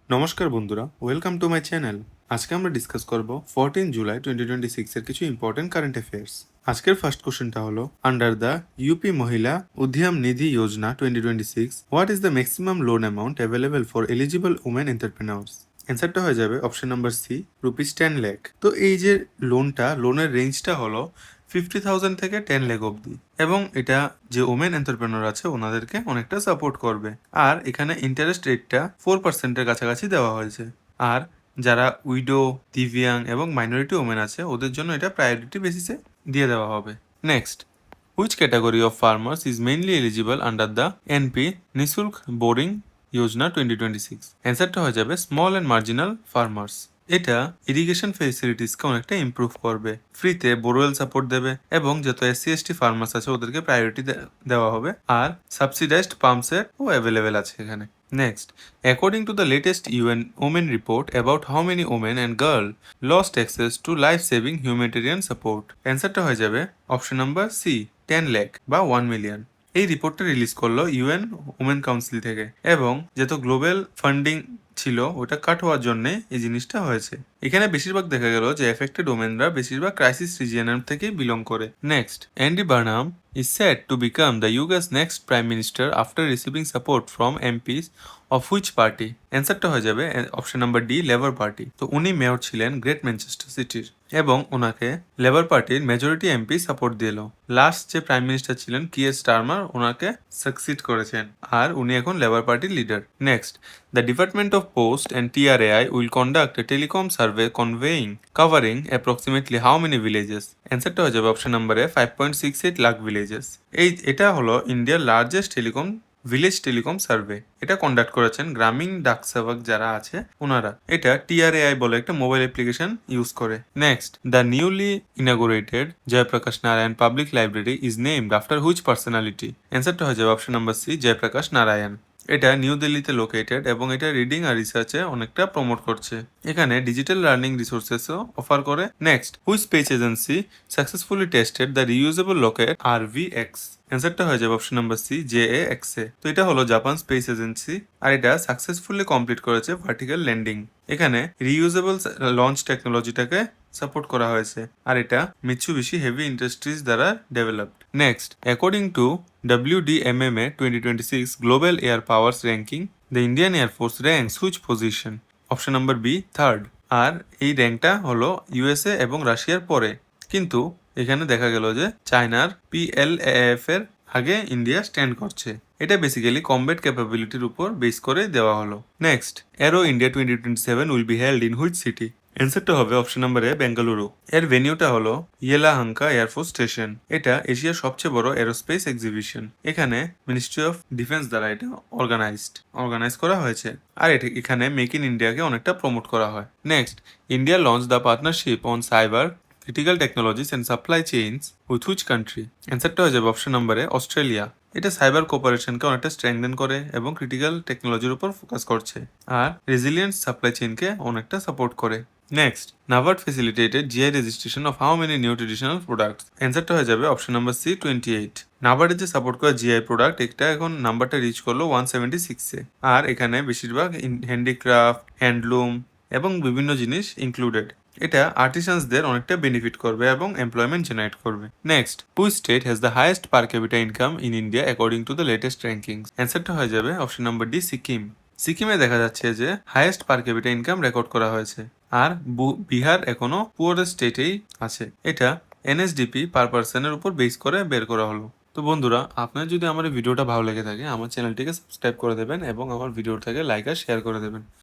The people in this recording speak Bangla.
নমস্কার বন্ধুরা, ওয়েলকাম টু মাই চ্যানেল। আজকে আমরা ডিসকাস করব 14 জুলাই 2026 এর কিছু ইম্পর্টেন্ট কারেন্ট অ্যাফেয়ার্স। আজকের ফার্স্ট কোশ্চেনটা হলো, আন্ডার দ্য ইউপি মহিলা উদ্যম নিধি যোজনা 2026 what is the maximum loan amount available for eligible women entrepreneurs? অ্যান্সারটা হয়ে যাবে অপশন নাম্বার সি, ₹10 লাখ। তো এই যে লোনের রেঞ্জটা হলো 50,000 থেকে 10 লাখ অবধি, এবং এটা যে ওমেন এন্টারপ্রেনার আছে ওনাদেরকে অনেকটা সাপোর্ট করবে। আর এখানে ইন্টারেস্ট রেটটা 4%-এর কাছাকাছি দেওয়া হয়েছে। আর যারা উইডো, দিভিয়াং এবং মাইনরিটি ওমেন আছে ওদের জন্য এটা প্রায়োরিটি বেসিসে দিয়ে দেওয়া হবে। Next, which category of farmers is mainly eligible under the NP নিঃশুল্ক বোরিং যোজনা 2026? অ্যান্সারটা হয়ে যাবে স্মল অ্যান্ড মার্জিনাল ফার্মার্স। এটা ইরিগেশন ফেসিলিটিসকে অনেকটা ইমপ্রুভ করবে, ফ্রিতে বোরওয়েল সাপোর্ট দেবে, এবং যত SC/ST ফার্মার্স আছে ওদেরকে প্রায়োরিটি দেওয়া হবে। আর সাবসিডাইজড পাম্পসের ও অ্যাভেলেবেল আছে এখানে। Next, according to the latest UN women report about how many women and girl lost access to life saving humanitarian support? অ্যান্সারটা হয়ে যাবে অপশন নাম্বার সি, 10 লাখ বা 1 মিলিয়ন। এই রিপোর্টটা রিলিজ করলো UN ওমেন কাউন্সিল থেকে, এবং যেহেতু গ্লোবাল ফান্ডিং ছিল ওটা কাট হওয়ার জন্য এই জিনিসটা হয়েছে। এখানে বেশিরভাগ দেখা গেল যে এফেক্টেড ওমেনরা বেশিরভাগ ক্রাইসিস রিজিয়নের থেকে বিলং করে। Next, Andy Barnum is set to become the UK's next Prime Minister after receiving support from MPs of which party? অ্যান্সারটা হয়ে যাবে option number D, labour party. তো উনি মেয়র ছিলেন গ্রেট ম্যানচেস্টার সিটির, এবং ওনাকে লেবার পার্টির মেজরিটি এমপি সাপোর্ট দিল। লাস্ট যে প্রাইম মিনিস্টার ছিলেন কিয়ার স্টারমার ওনাকে সাকসিড করেছেন, আর উনি এখন লেবার পার্টির leader. Next, the department of post and TRAI will conduct A telecom survey covering approximately how many villages? অ্যান্সারটা হয়ে যাবে অপশন নাম্বারে 5.68 লাখ ভিলেজেস। এটা হলো ইন্ডিয়ার লার্জেস্ট ভিলেজ টেলিকম সার্ভে। এটা কন্ডাক্ট করেছেন গ্রামীণ ডাক সেবক যারা আছে ওনারা। এটা TRAI বলে একটা মোবাইল অ্যাপ্লিকেশন ইউজ করে। Next, the newly inaugurated Jayaprakash Narayan public library is named after which personality? অ্যান্সারটা হয়ে যাবে option number C, Jayaprakash Narayan. এটা নিউ দিল্লিতে লোকেটেড, এবং এটা রিডিং আর রিসার্চে অনেকটা প্রমোট করছে। এখানে ডিজিটাল লার্নিং রিসোর্সেসও অফার করে। Next, which space agency successfully tested the reusable rocket RVX? অ্যান্সারটা হয়ে যাবে অপশন নাম্বার সি, JAXA। তো এটা হলো জাপান স্পেস এজেন্সি, আর এটা সাকসেসফুলি কমপ্লিট করেছে ভার্টিক্যাল ল্যান্ডিং। এখানে রিইউজেবল লঞ্চ টেকনোলজিটাকে সাপোর্ট করা হয়েছে, আর এটা মিৎসুবিশি হেভি ইন্ডাস্ট্রিজ দ্বারা developed. Next, according to WDMMA 2026 Global Air Powers Ranking, the Indian Air Force ranks which position? Option number B, third. আর এই র্যাঙ্কটা হলো USA এবং রাশিয়ার পরে, কিন্তু এখানে দেখা গেল যে চায়নার PLAF এর আগে ইন্ডিয়া স্ট্যান্ড করছে। এটা বেসিক্যালি কমব্যাট ক্যাপাবিলিটির উপর বেস করে দেওয়া হলো। Next, arrow India 2027 will be held in which city? অ্যান্সারটা হবে অপশন নাম্বার এ, বেঙ্গালুরু। এর ভেনিউটা হলো ইয়েলাহাঙ্কা এয়ারফোর্স স্টেশন। এটা এশিয়ার সবচেয়ে বড় এরোস্পেস এক্সিবিশন। এখানে মিনিস্ট্রি অফ ডিফেন্স দ্বারা এটা অর্গানাইজ করা হয়েছে, আর এখানে মেক ইন ইন্ডিয়াকে অনেকটা প্রমোট করা হয়। Next, India launch the partnership on cyber critical technologies and supply chains with which country? অ্যান্সারটা হয়ে যাবে অপশন নাম্বারে অস্ট্রেলিয়া। এটা সাইবার কোঅপারেশনকে অনেকটা স্ট্রেংথেন করে এবং ক্রিটিক্যাল টেকনোলজির উপর ফোকাস করছে, আর রেজিলিয়েন্ট সাপ্লাই চেইনকে অনেকটা সাপোর্ট করে। Next, NABARD facilitated GI registration of how many new traditional products? অ্যান্সারটা হয়ে যাবে অপশন নাম্বার সি, 28। নাবার্ডের যে সাপোর্ট করে GI প্রোডাক্ট, এটা এখন নাম্বারটা রিচ করলো 176-এ। আর এখানে বেশিরভাগ হ্যান্ডিক্রাফট, হ্যান্ডলুম এবং বিভিন্ন জিনিস ইনক্লুডেড। এটা আর্টিসানসদের অনেকটা বেনিফিট করবে এবং এমপ্লয়মেন্ট জেনারেট করবে। Next, which state has the highest per capital income in India according to the latest rankings? অ্যান্সারটা হয়ে যাবে অপশন নাম্বার ডি, সিকিম। সিকিমে দেখা যাচ্ছে যে হাইয়েস্ট পার ক্যাপিটা ইনকাম রেকর্ড করা হয়েছে, আর বিহার এখনো পুয়ারেস্ট স্টেটেই আছে। এটা NSDP পার পার্সনের উপর বেস করে বের করা হলো। তো বন্ধুরা, আপনার যদি আমার এই ভিডিওটা ভালো লেগে থাকে আমার চ্যানেলটিকে সাবস্ক্রাইব করে দেবেন এবং আমার ভিডিওটাকে লাইক আর শেয়ার করে দেবেন।